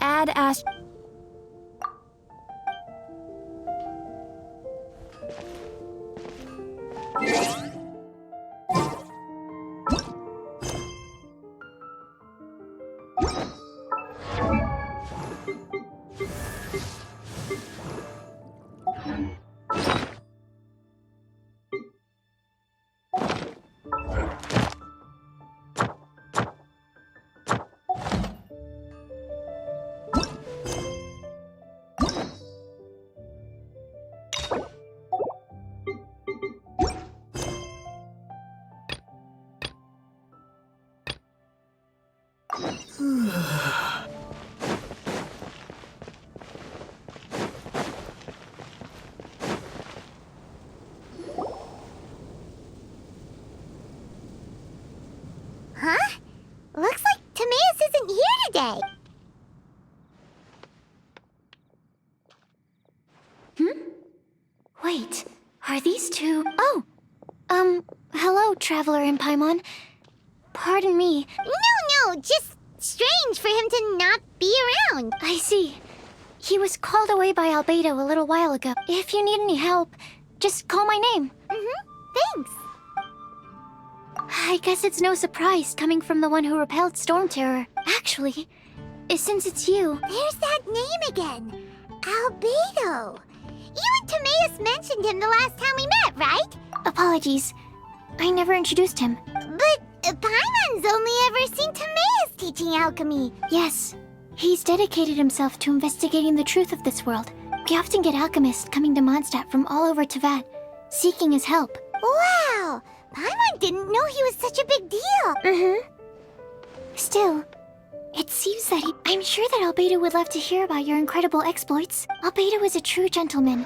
Add Ast... Huh? Looks like Timaeus isn't here today. Wait, are these two... Oh! Hello, Traveler in Paimon. Pardon me. No, just strange for him to not be around. I see. He was called away by Albedo a little while ago. If you need any help, just call my name. Thanks. I guess it's no surprise coming from the one who repelled Storm Terror. Actually, since it's you... There's that name again. Albedo. You and Timaeus mentioned him the last time we met, right? Apologies. I never introduced him. But Paimon's only ever seen Timaeus teaching alchemy. Yes, he's dedicated himself to investigating the truth of this world. We often get alchemists coming to Mondstadt from all over Teyvat, seeking his help. Wow! Paimon didn't know he was such a big deal. Still, it seems that I'm sure that Albedo would love to hear about your incredible exploits. Albedo is a true gentleman.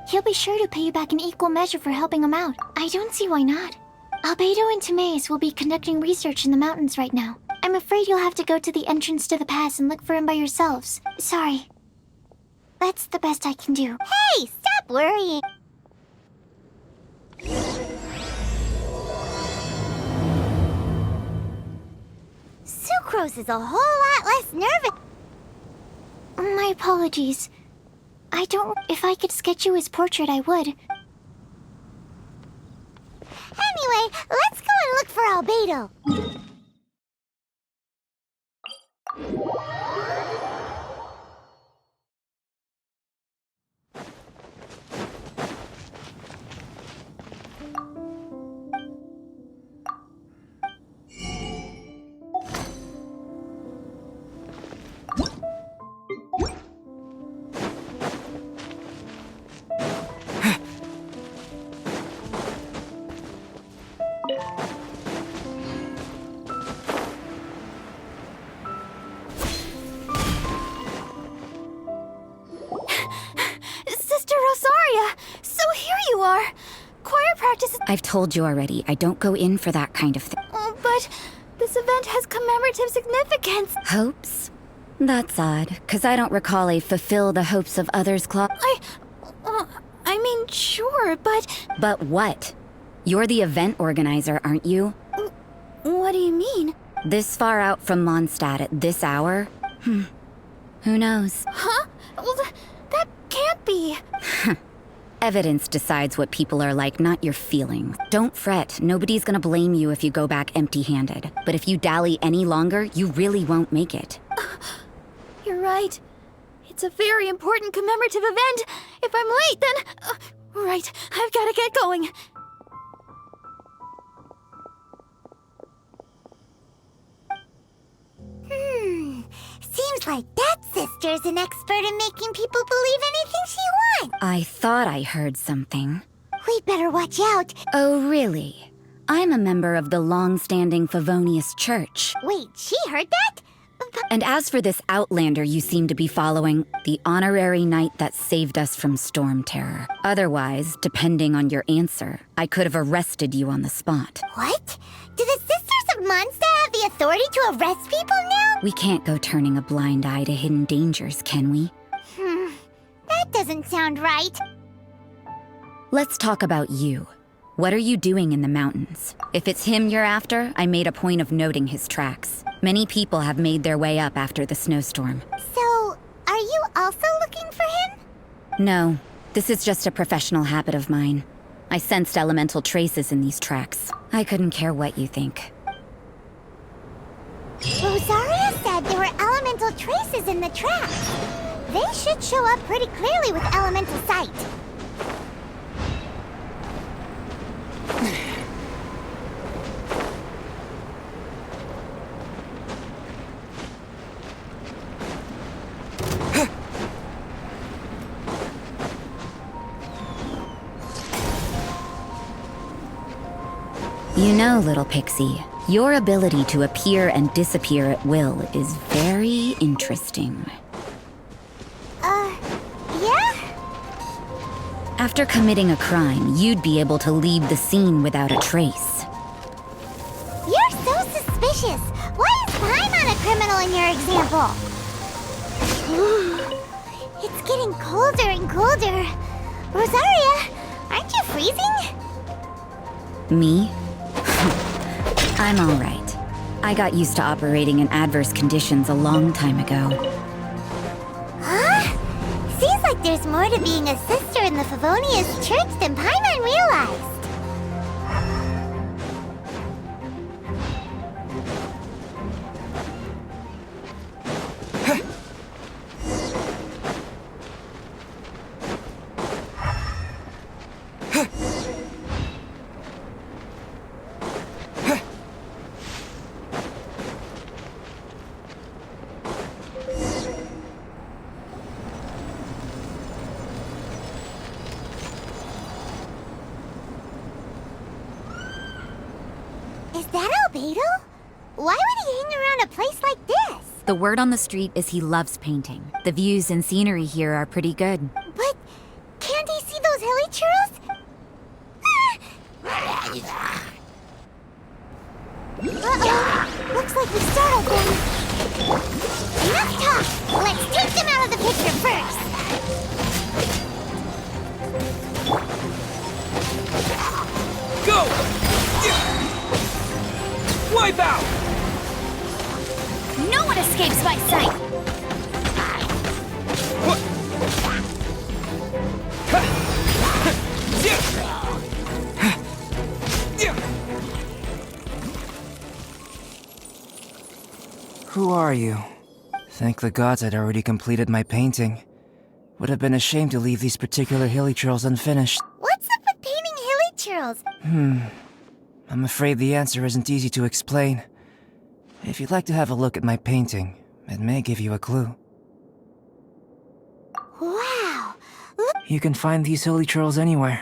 He'll be sure to pay you back in equal measure for helping him out. I don't see why not. Albedo and Timaeus will be conducting research in the mountains right now. I'm afraid you'll have to go to the entrance to the pass and look for him by yourselves. Sorry. That's the best I can do. Hey, stop worrying. Sucrose is a whole lot less nervous. My apologies. If I could sketch you his portrait, I would. Anyway, let's go and look for Albedo. Sister Rosaria! So here you are! Choir practice is... I've told you already, I don't go in for that kind of thing. Oh, but this event has commemorative significance. Hopes? That's odd, 'cause I don't recall a fulfill the hopes of others clause. I mean, sure, but... But what? You're the event organizer, aren't you? What do you mean? This far out from Mondstadt at this hour? Who knows? Huh? Well, that can't be. Evidence decides what people are like, not your feelings. Don't fret, nobody's gonna blame you if you go back empty-handed. But if you dally any longer, you really won't make it. You're right. It's a very important commemorative event. If I'm late, then... right, I've gotta get going. Seems like that sister's an expert in making people believe anything she wants. I thought I heard something. We'd better watch out. Oh, really? I'm a member of the long-standing Favonius Church. Wait, she heard that? And as for this outlander you seem to be following, the honorary knight that saved us from Storm Terror. Otherwise, depending on your answer, I could have arrested you on the spot. What? Do the Sisters of Mondstadt have the authority to arrest people now? We can't go turning a blind eye to hidden dangers, can we? That doesn't sound right. Let's talk about you. What are you doing in the mountains? If it's him you're after, I made a point of noting his tracks. Many people have made their way up after the snowstorm. So, you also looking for him? No, this is just a professional habit of mine. I sensed elemental traces in these tracks. I couldn't care what you think. Rosaria said there were elemental traces in the tracks. They should show up pretty clearly with elemental sight. You know, little pixie, your ability to appear and disappear at will is very interesting. Yeah? After committing a crime, you'd be able to leave the scene without a trace. You're so suspicious. Why is Paimon a criminal in your example? It's getting colder and colder. Rosaria, aren't you freezing? Me? I'm all right. I got used to operating in adverse conditions a long time ago. Huh? Seems like there's more to being a sister in the Favonius Church than Paimon realized. Is that Albedo? Why would he hang around a place like this? The word on the street is he loves painting. The views and scenery here are pretty good. But can't he see those hilly churros? Uh-oh. Looks like we startled them. Enough talk. Let's take them out of the picture first. Go! Wipe out! No one escapes my sight! Who are you? Thank the gods I'd already completed my painting. Would have been a shame to leave these particular hilly churls unfinished. What's up with painting hilly churls? I'm afraid the answer isn't easy to explain. If you'd like to have a look at my painting, it may give you a clue. Wow. Look. You can find these hilly churls anywhere.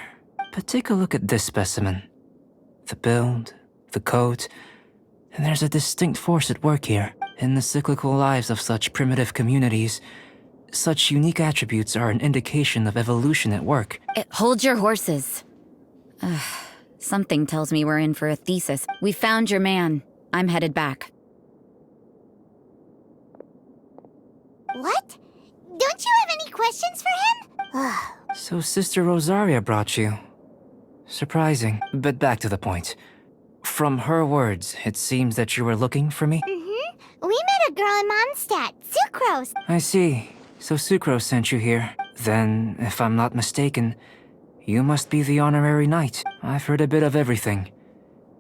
But take a look at this specimen. The build, the coat, and there's a distinct force at work here. In the cyclical lives of such primitive communities, such unique attributes are an indication of evolution at work. Hold your horses. Something tells me we're in for a thesis. We found your man. I'm headed back. What? Don't you have any questions for him? So Sister Rosaria brought you. Surprising, but back to the point. From her words, it seems that you were looking for me? We met a girl in Mondstadt, Sucrose. I see. So Sucrose sent you here. Then, if I'm not mistaken, you must be the honorary knight. I've heard a bit of everything.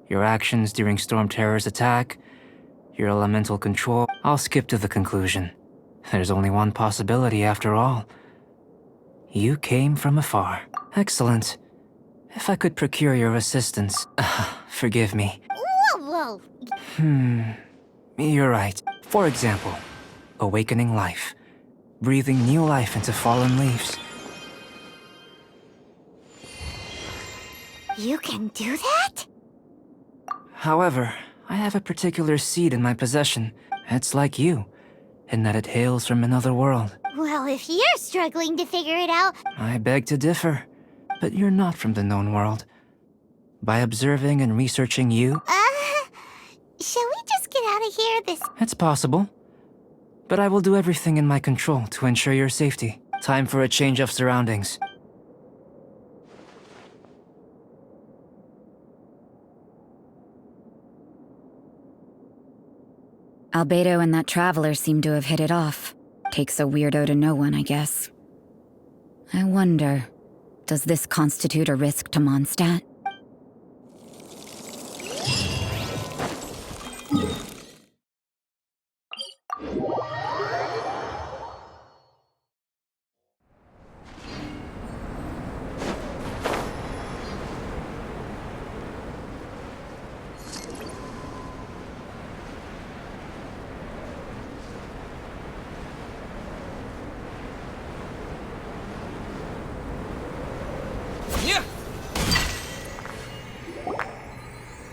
Your actions during Storm Terror's attack, your elemental control. I'll skip to the conclusion. There's only one possibility after all. You came from afar. Excellent. If I could procure your assistance. Forgive me. Whoa, whoa. You're right. For example, awakening life. Breathing new life into fallen leaves. You can do that? However, I have a particular seed in my possession. It's like you, in that it hails from another world. Well, if you're struggling to figure it out... I beg to differ, but you're not from the known world. By observing and researching you... Shall we just get out of here? It's possible. But I will do everything in my control to ensure your safety. Time for a change of surroundings. Albedo and that traveler seem to have hit it off. takes a weirdo to know one, I guess. I wonder, does this constitute a risk to Mondstadt?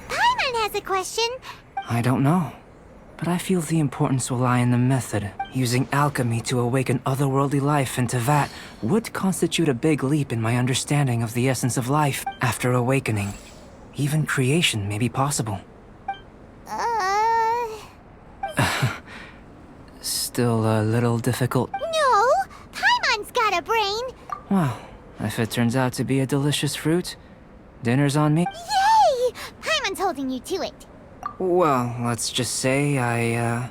Paimon has a question. I don't know, but I feel the importance will lie in the method. Using alchemy to awaken otherworldly life into that would constitute a big leap in my understanding of the essence of life. After awakening, even creation may be possible. Still a little difficult. No! Paimon's got a brain! Well, if it turns out to be a delicious fruit, dinner's on me. Yay! Paimon's holding you to it. Well, let's just say I,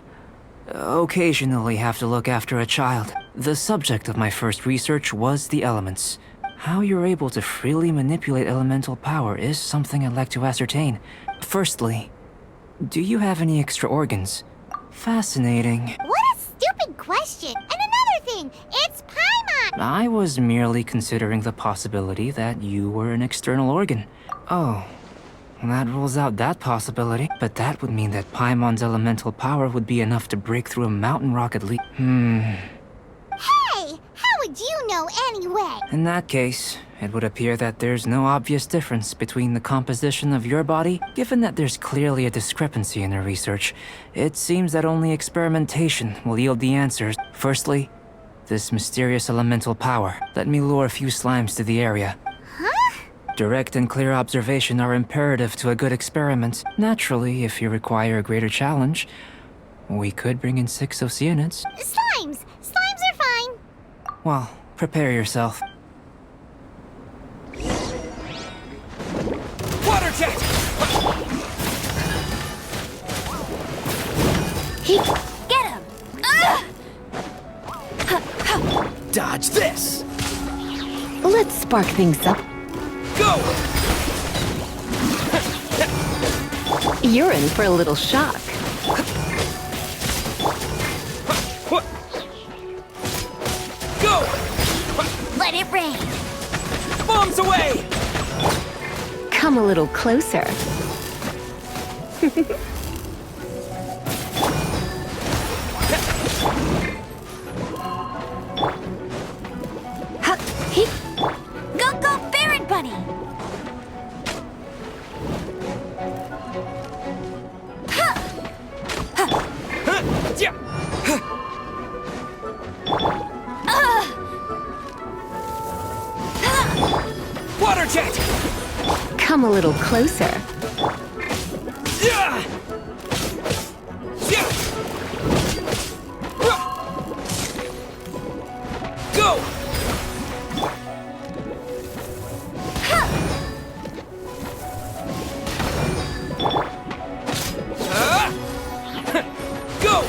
occasionally have to look after a child. The subject of my first research was the elements. How you're able to freely manipulate elemental power is something I'd like to ascertain. Firstly, do you have any extra organs? Fascinating. What a stupid question! And another thing, it's Paimon! I was merely considering the possibility that you were an external organ. Oh, that rules out that possibility. But that would mean that Paimon's elemental power would be enough to break through a mountain rock at least. Hey! How would you know anyway? In that case, it would appear that there's no obvious difference between the composition of your body. Given that there's clearly a discrepancy in the research, it seems that only experimentation will yield the answers. Firstly, this mysterious elemental power. Let me lure a few slimes to the area. Huh? Direct and clear observation are imperative to a good experiment. Naturally, if you require a greater challenge, we could bring in 6 Oceanids. Slimes! Slimes are fine! Well, prepare yourself. Water jet! Get him! Dodge this! Let's spark things up. Go! You're in for a little shock. Go! Let it rain! Bombs away! Come a little closer. Go, go, Baron Bunny! Water jet! Come a little closer. Go! Go!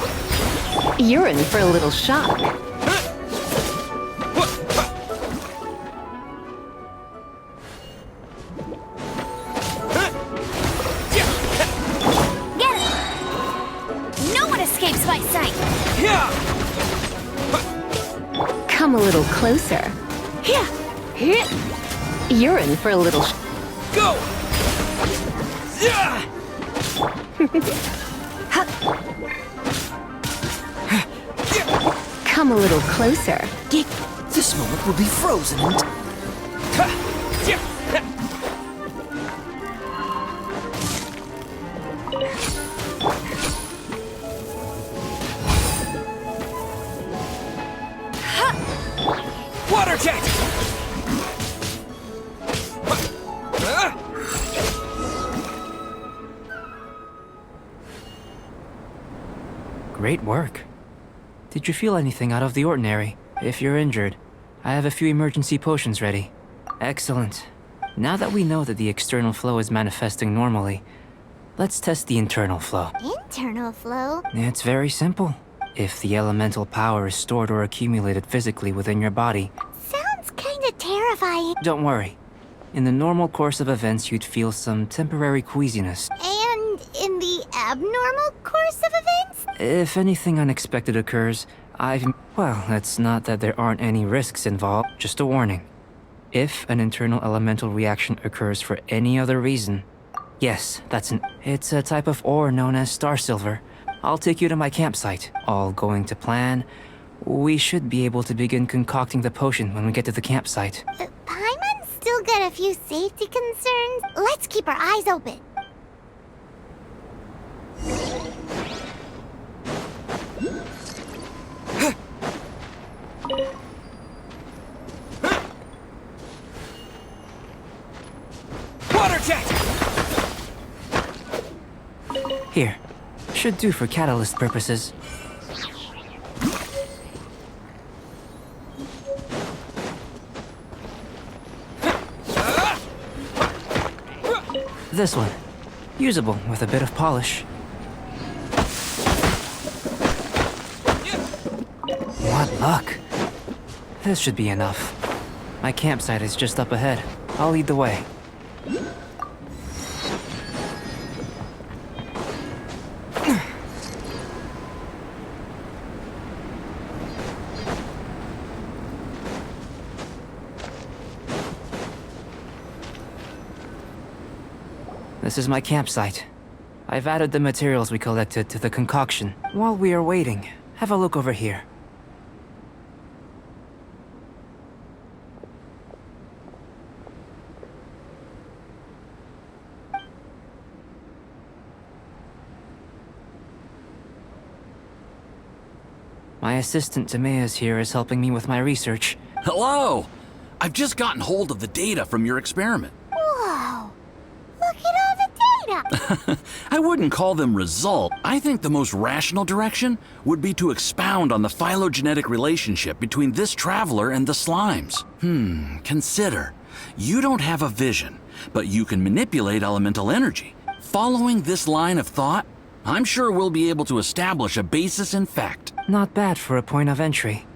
You're in for a little shock. Get him! No one escapes my sight! Come a little closer. You're in for a little Go! Come a little closer. This moment will be frozen in Water jet! Great work. Did you feel anything out of the ordinary? If you're injured, I have a few emergency potions ready. Excellent. Now that we know that the external flow is manifesting normally, let's test the internal flow. Internal flow? It's very simple. if the elemental power is stored or accumulated physically within your body. Sounds kinda terrifying. Don't worry. In the normal course of events, you'd feel some temporary queasiness. And in the abnormal course of events? If anything unexpected occurs, well, it's not that there aren't any risks involved, just a warning. If an internal elemental reaction occurs for any other reason, yes, it's a type of ore known as star silver. I'll take you to my campsite. All going to plan. We should be able to begin concocting the potion when we get to the campsite. Paimon's still got a few safety concerns. Let's keep our eyes open. Water jet! Here. Should do for catalyst purposes. This one. Usable with a bit of polish. What luck. This should be enough. My campsite is just up ahead. I'll lead the way. This is my campsite. I've added the materials we collected to the concoction. While we are waiting, have a look over here. My assistant Tamea's here is helping me with my research. Hello! I've just gotten hold of the data from your experiment. Whoa! Look at all the data! I wouldn't call them result. I think the most rational direction would be to expound on the phylogenetic relationship between this traveler and the slimes. Consider. You don't have a vision, but you can manipulate elemental energy. Following this line of thought, I'm sure we'll be able to establish a basis in fact. Not bad for a point of entry.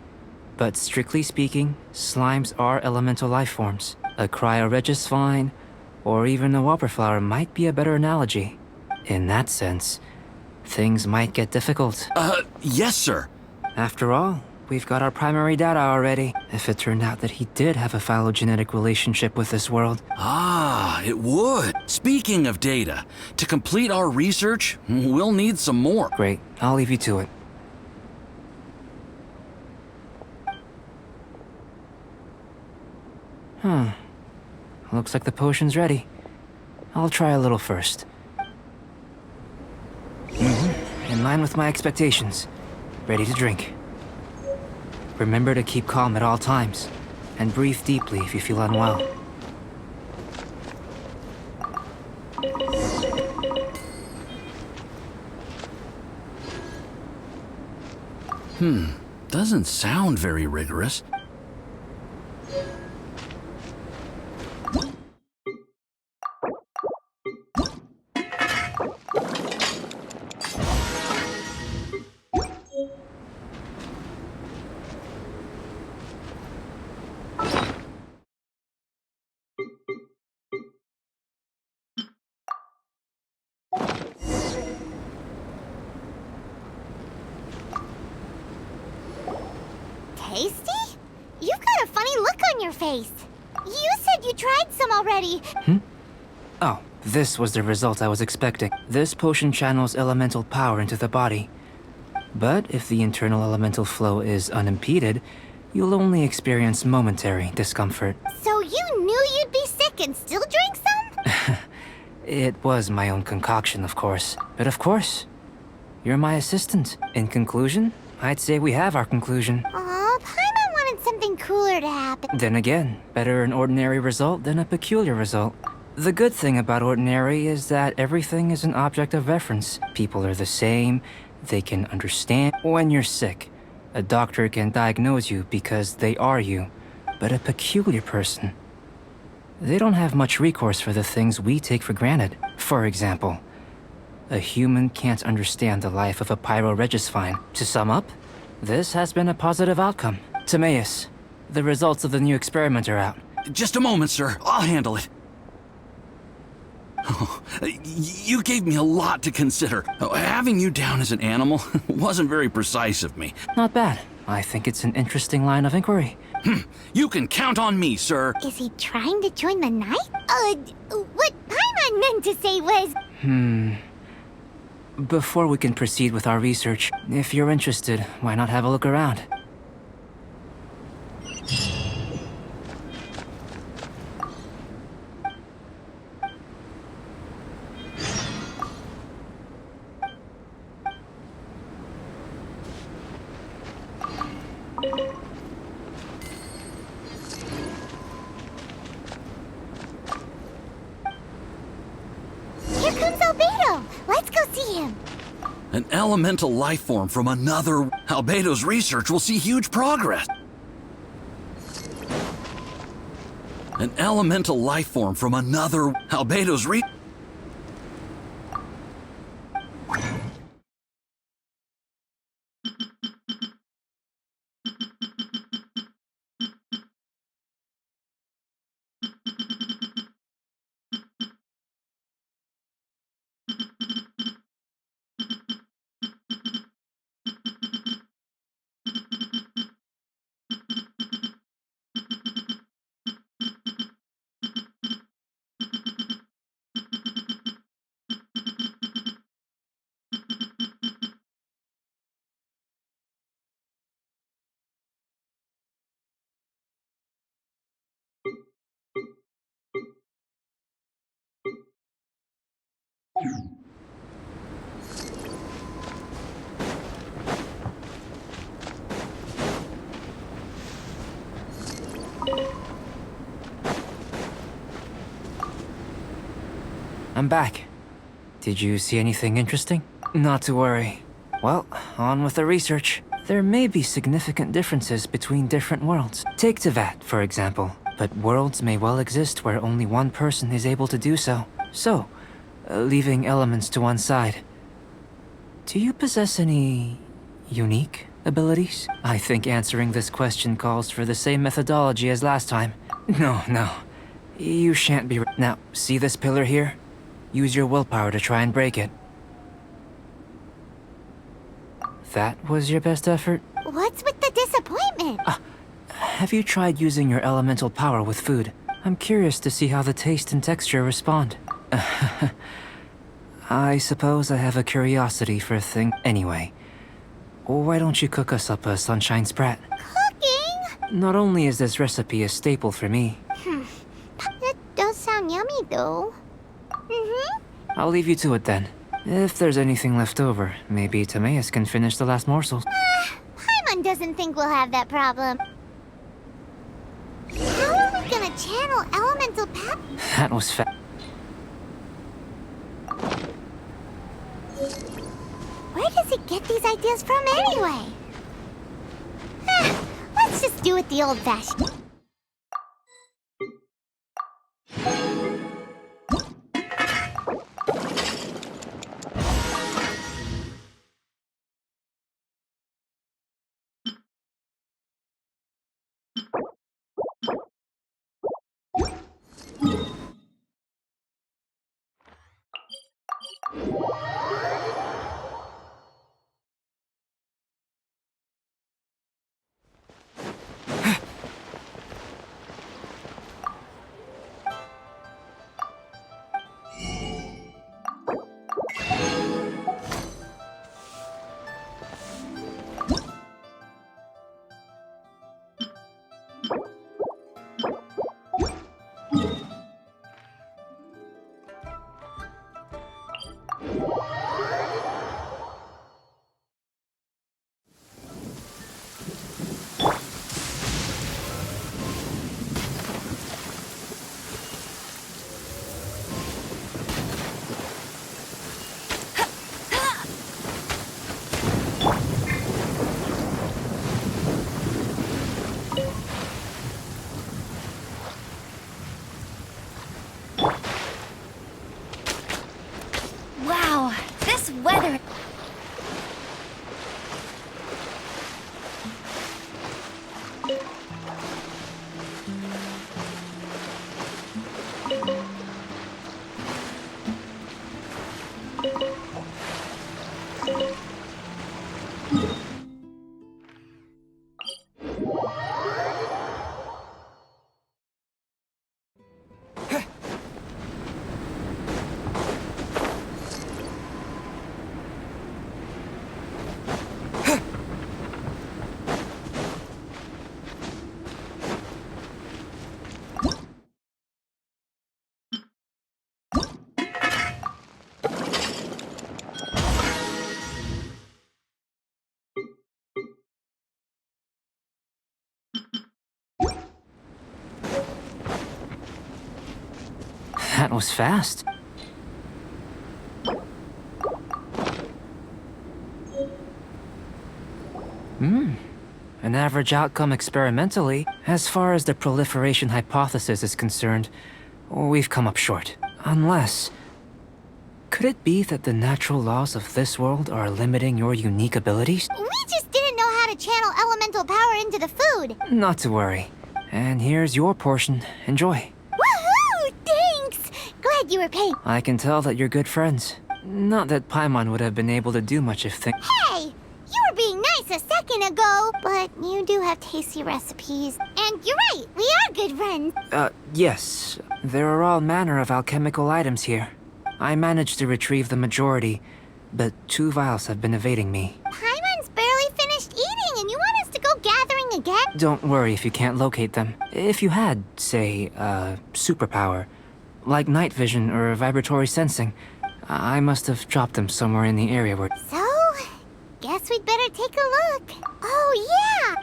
But strictly speaking, slimes are elemental life forms. A cryoregis vine, or even a wildflower might be a better analogy. In that sense, things might get difficult. Yes, sir. After all, we've got our primary data already. If it turned out that he did have a phylogenetic relationship with this world. Ah, it would. Speaking of data, to complete our research, we'll need some more. Great, I'll leave you to it. Looks like the potion's ready. I'll try a little first. In line with my expectations. Ready to drink. Remember to keep calm at all times, and breathe deeply if you feel unwell. Doesn't sound very rigorous. Tasty? You've got a funny look on your face. You said you tried some already. Oh, this was the result I was expecting. This potion channels elemental power into the body. But if the internal elemental flow is unimpeded, you'll only experience momentary discomfort. So you knew you'd be sick and still drank some? It was my own concoction, of course. But of course, you're my assistant. In conclusion, I'd say we have our conclusion. Aw, Paimon wanted something cooler to happen. Then again, better an ordinary result than a peculiar result. The good thing about ordinary is that everything is an object of reference. People are the same, they can understand. When you're sick, a doctor can diagnose you because they are you. But a peculiar person, they don't have much recourse for the things we take for granted. For example, A human can't understand the life of a pyroregisvine. To sum up, this has been a positive outcome. Timaeus, the results of the new experiment are out. Just a moment, sir. I'll handle it. Oh, you gave me a lot to consider. Having you down as an animal wasn't very precise of me. Not bad. I think it's an interesting line of inquiry. You can count on me, sir. Is he trying to join the Knight? What Paimon meant to say was... Before we can proceed with our research, if you're interested, why not have a look around? Here comes Albedo! Let's go see him! An elemental life form from another... Albedo's research will see huge progress. An elemental life form from another... Albedo's I'm back. Did you see anything interesting? Not to worry. Well, on with the research. There may be significant differences between different worlds. Take Tevat, for example. But worlds may well exist where only one person is able to do so. So, leaving elements to one side. Do you possess any... unique abilities? I think answering this question calls for the same methodology as last time. No. You shan't be... Now, see this pillar here? Use your willpower to try and break it. That was your best effort? What's with the disappointment? Have you tried using your elemental power with food? I'm curious to see how the taste and texture respond. I suppose I have a curiosity for a thing. Anyway, why don't you cook us up a sunshine sprat? Cooking? Not only is this recipe a staple for me... That does sound yummy, though. I'll leave you to it then. If there's anything left over, maybe Timaeus can finish the last morsels. Paimon doesn't think we'll have that problem. How are we gonna channel elemental power? That was Where does he get these ideas from anyway? Let's just do it the old-fashioned. That was fast. An average outcome experimentally. As far as the proliferation hypothesis is concerned, we've come up short. Unless... Could it be that the natural laws of this world are limiting your unique abilities? We just didn't know how to channel elemental power into the food. Not to worry. And here's your portion. Enjoy. Woohoo! Thanks! Glad you were paying. I can tell that you're good friends. Not that Paimon would have been able to do much if Hey! You were being nice a second ago, but you do have tasty recipes. And you're right, we are good friends. Yes. There are all manner of alchemical items here. I managed to retrieve the majority, but 2 vials have been evading me. Paimon's barely finished eating, and you want us to go gathering again? Don't worry if you can't locate them. If you had, say, superpower, like night vision or vibratory sensing, I must have dropped them somewhere in the area where... So, guess we'd better take a look. Oh,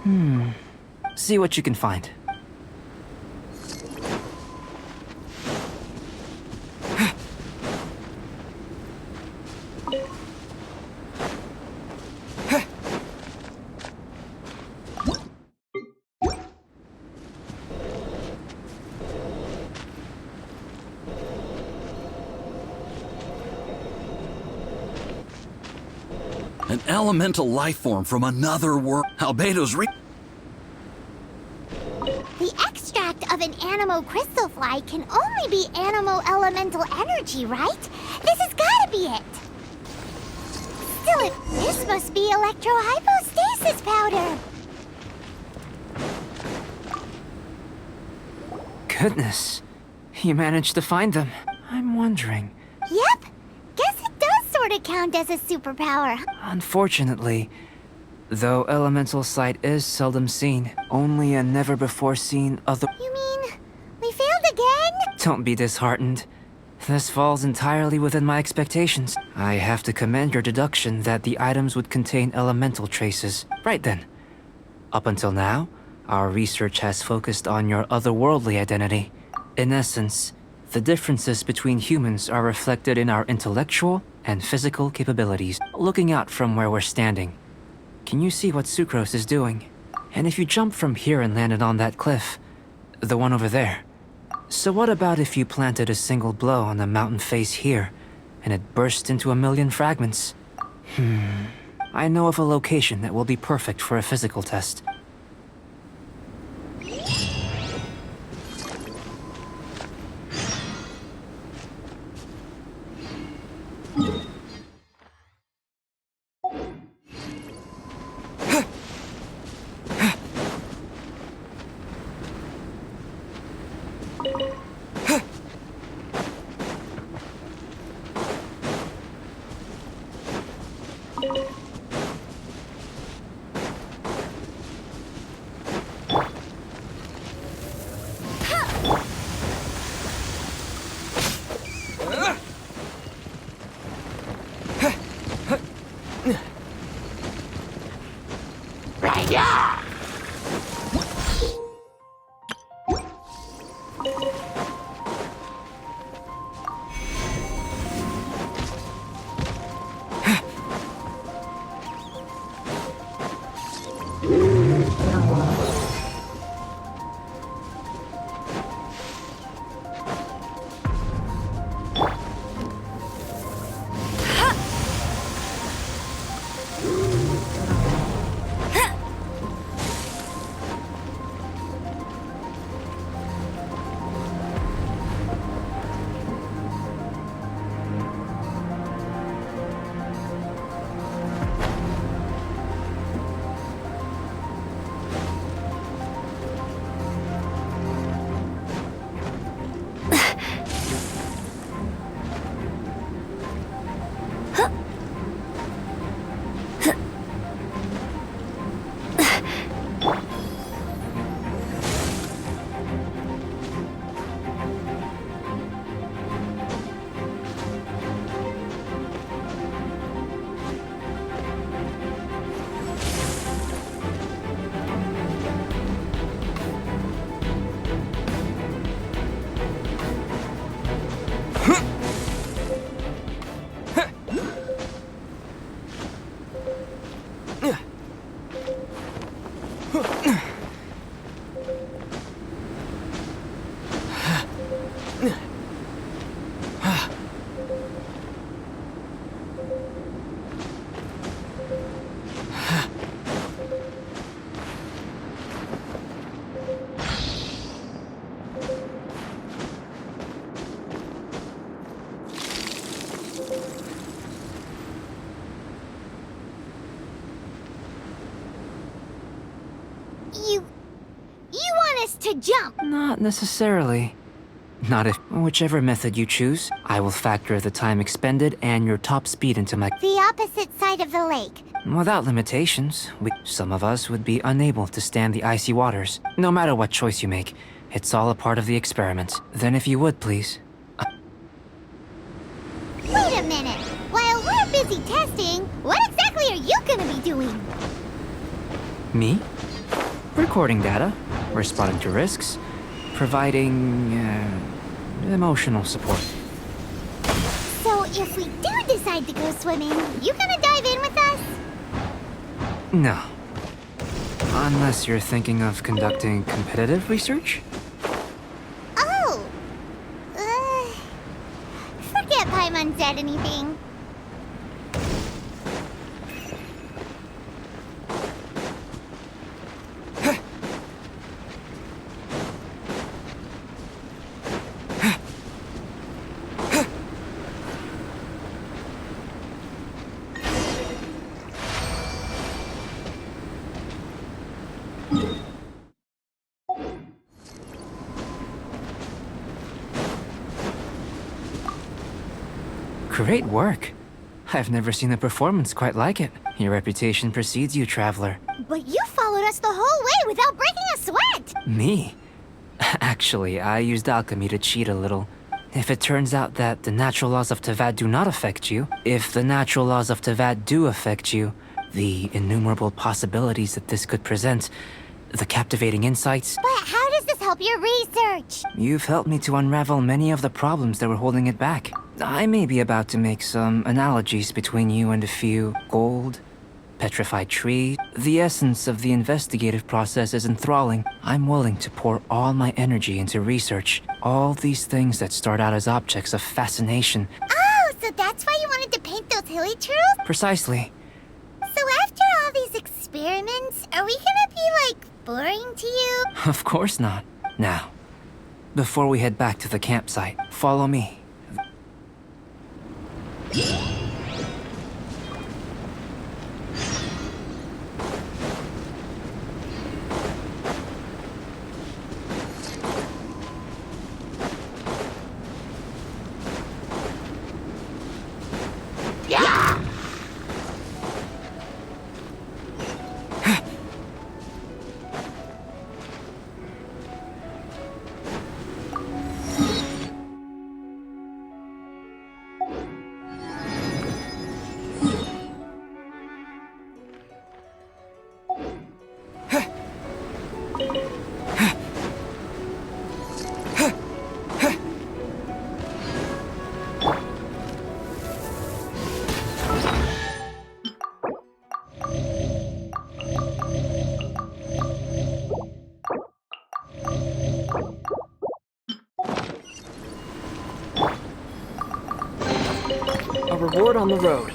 yeah! See what you can find. An elemental life form from another world. Albedo's The extract of an animo crystal fly can only be animo elemental energy, right? This has gotta be it! Still, this must be electrohypostasis powder! Goodness. You managed to find them. I'm wondering... Yep! Guess it does sorta count as a superpower. Unfortunately, though elemental sight is seldom seen, only a never-before-seen other... You mean, we failed again? Don't be disheartened. This falls entirely within my expectations. I have to commend your deduction that the items would contain elemental traces. Right then. Up until now, our research has focused on your otherworldly identity. In essence, the differences between humans are reflected in our intellectual and physical capabilities. Looking out from where we're standing, can you see what Sucrose is doing? And if you jump from here and landed on that cliff, the one over there, so what about if you planted a single blow on the mountain face here, and it burst into a million fragments? I know of a location that will be perfect for a physical test. to jump. Not necessarily. Not if whichever method you choose, I will factor the time expended and your top speed into my... The opposite side of the lake. Without limitations, some of us would be unable to stand the icy waters. No matter what choice you make, it's all a part of the experiment. Then if you would, please. Wait a minute. While we're busy testing, what exactly are you gonna be doing? Me? Recording data, responding to risks, providing emotional support. So if we do decide to go swimming, you gonna dive in with us? No. Unless you're thinking of conducting competitive research? Oh! Forget Paimon said anything. Great work. I've never seen a performance quite like it. Your reputation precedes you, traveler. But you followed us the whole way without breaking a sweat! Me? Actually, I used alchemy to cheat a little. If it turns out that the natural laws of Tavad do not affect you, if the natural laws of Tavad do affect you, the innumerable possibilities that this could present, the captivating insights... But how does this help your research? You've helped me to unravel many of the problems that were holding it back. I may be about to make some analogies between you and a few gold, petrified tree. The essence of the investigative process is enthralling. I'm willing to pour all my energy into research. All these things that start out as objects of fascination. Oh, so that's why you wanted to paint those hilly truths? Precisely. So after all these experiments, are we gonna be, like, boring to you? Of course not. Now, before we head back to the campsite, follow me. A reward on the road.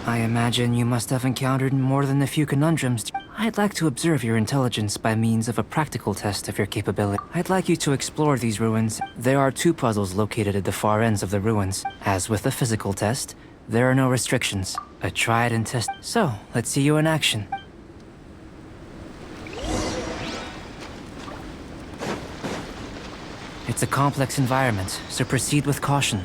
I imagine you must have encountered more than a few conundrums. I'd like to observe your intelligence by means of a practical test of your capability. I'd like you to explore these ruins. There are 2 puzzles located at the far ends of the ruins. As with the physical test, there are no restrictions. A tried and tested. So, let's see you in action. It's a complex environment, so proceed with caution.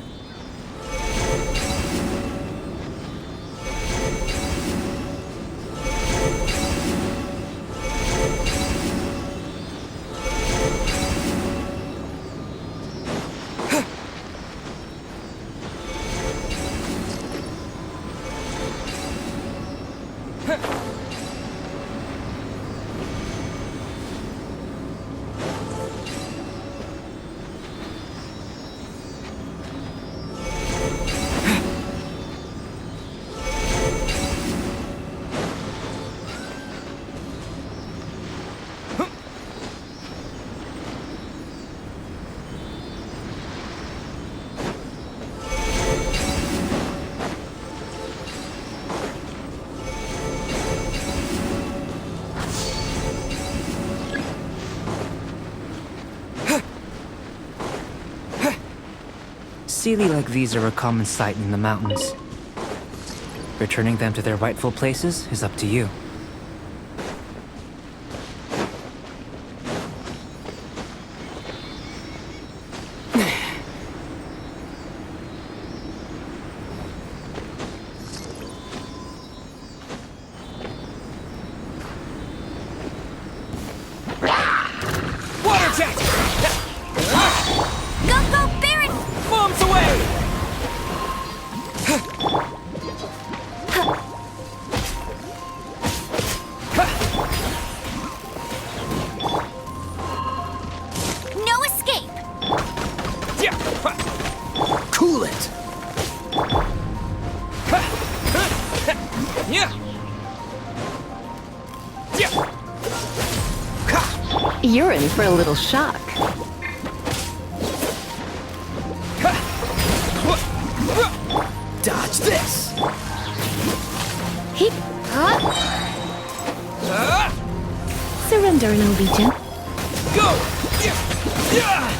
Sealy like these are a common sight in the mountains. Returning them to their rightful places is up to you. Water jet! Go, Baron! Bombs away! No escape! Yeah! Cool it! Yeah! Yeah! You're in for a little shock. Dodge this! He surrender and I'll be gentle. Go! Yeah!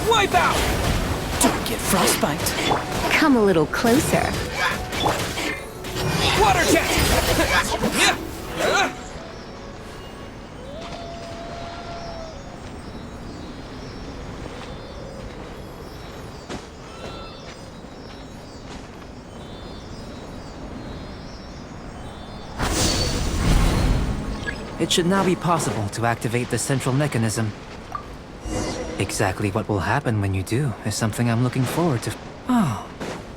Wipe out! Don't get frostbite. Come a little closer. Water jet! It should now be possible to activate the central mechanism. Exactly what will happen when you do is something I'm looking forward to. Oh,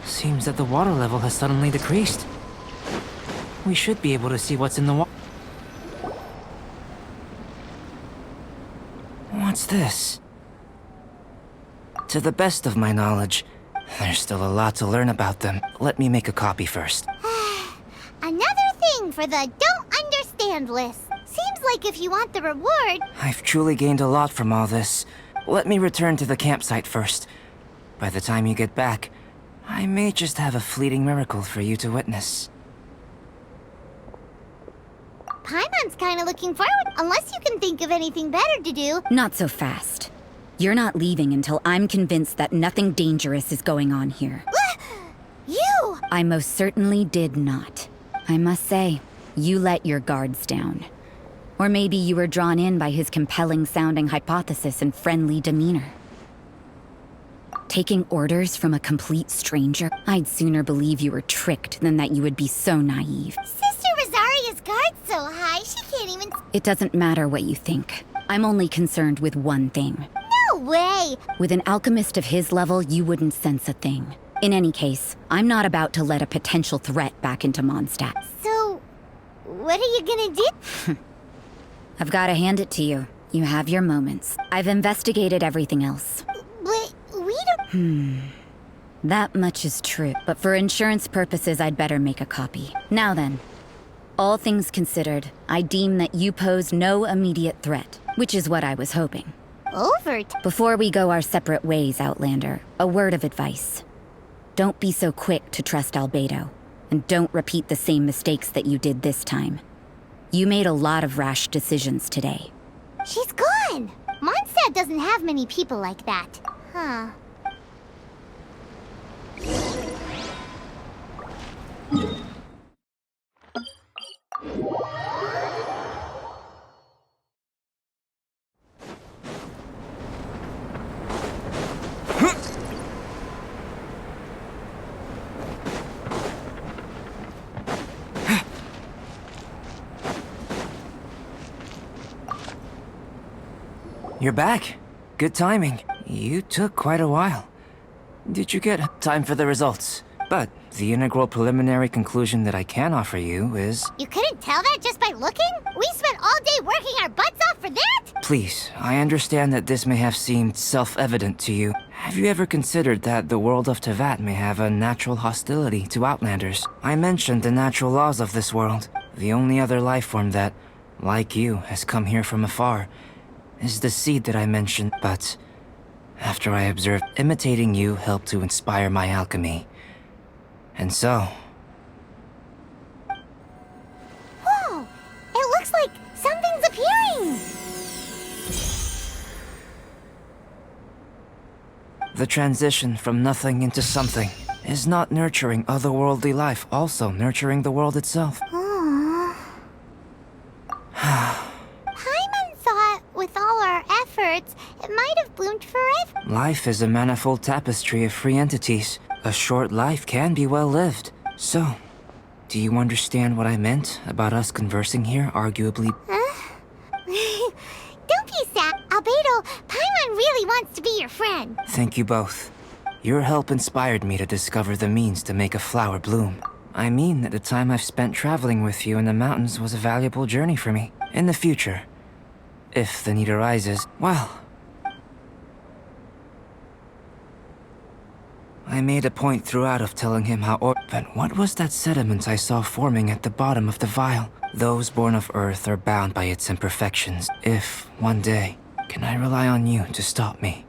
seems that the water level has suddenly decreased. We should be able to see what's in the water. What's this? To the best of my knowledge, there's still a lot to learn about them. Let me make a copy first. Another thing for the don't understand list. Seems like if you want the reward... I've truly gained a lot from all this. Let me return to the campsite first. By the time you get back, I may just have a fleeting miracle for you to witness. Paimon's kinda looking forward, unless you can think of anything better to do. Not so fast. You're not leaving until I'm convinced that nothing dangerous is going on here. You! I most certainly did not. I must say, you let your guards down. Or maybe you were drawn in by his compelling-sounding hypothesis and friendly demeanor. Taking orders from a complete stranger? I'd sooner believe you were tricked than that you would be so naive. Sister Rosaria's guard's so high, she can't even... It doesn't matter what you think. I'm only concerned with one thing. No way! With an alchemist of his level, you wouldn't sense a thing. In any case, I'm not about to let a potential threat back into Mondstadt. So, what are you gonna do? I've got to hand it to you. You have your moments. I've investigated everything else. But we don't... That much is true. But for insurance purposes, I'd better make a copy. Now then, all things considered, I deem that you pose no immediate threat, which is what I was hoping. Overt. Before we go our separate ways, Outlander, a word of advice. Don't be so quick to trust Albedo, and don't repeat the same mistakes that you did this time. You made a lot of rash decisions today. She's gone! Mondstadt doesn't have many people like that. Huh. You're back. Good timing. You took quite a while. Did you get time for the results? But the integral preliminary conclusion that I can offer you is... You couldn't tell that just by looking? We spent all day working our butts off for that? Please, I understand that this may have seemed self-evident to you. Have you ever considered that the world of Tevat may have a natural hostility to Outlanders? I mentioned the natural laws of this world. The only other life form that, like you, has come here from afar is the seed that I mentioned, but after I observed, imitating you helped to inspire my alchemy. And so... Whoa! It looks like something's appearing! The transition from nothing into something is not nurturing otherworldly life, also nurturing the world itself. Paimon thought, with all our efforts, it might have bloomed forever. Life is a manifold tapestry of free entities. A short life can be well lived. So, do you understand what I meant about us conversing here, arguably? Don't be sad, Albedo. Paimon really wants to be your friend. Thank you both. Your help inspired me to discover the means to make a flower bloom. I mean that the time I've spent traveling with you in the mountains was a valuable journey for me. In the future, if the need arises, well, I made a point throughout of telling him how but what was that sediment I saw forming at the bottom of the vial? Those born of Earth are bound by its imperfections. If, one day, can I rely on you to stop me?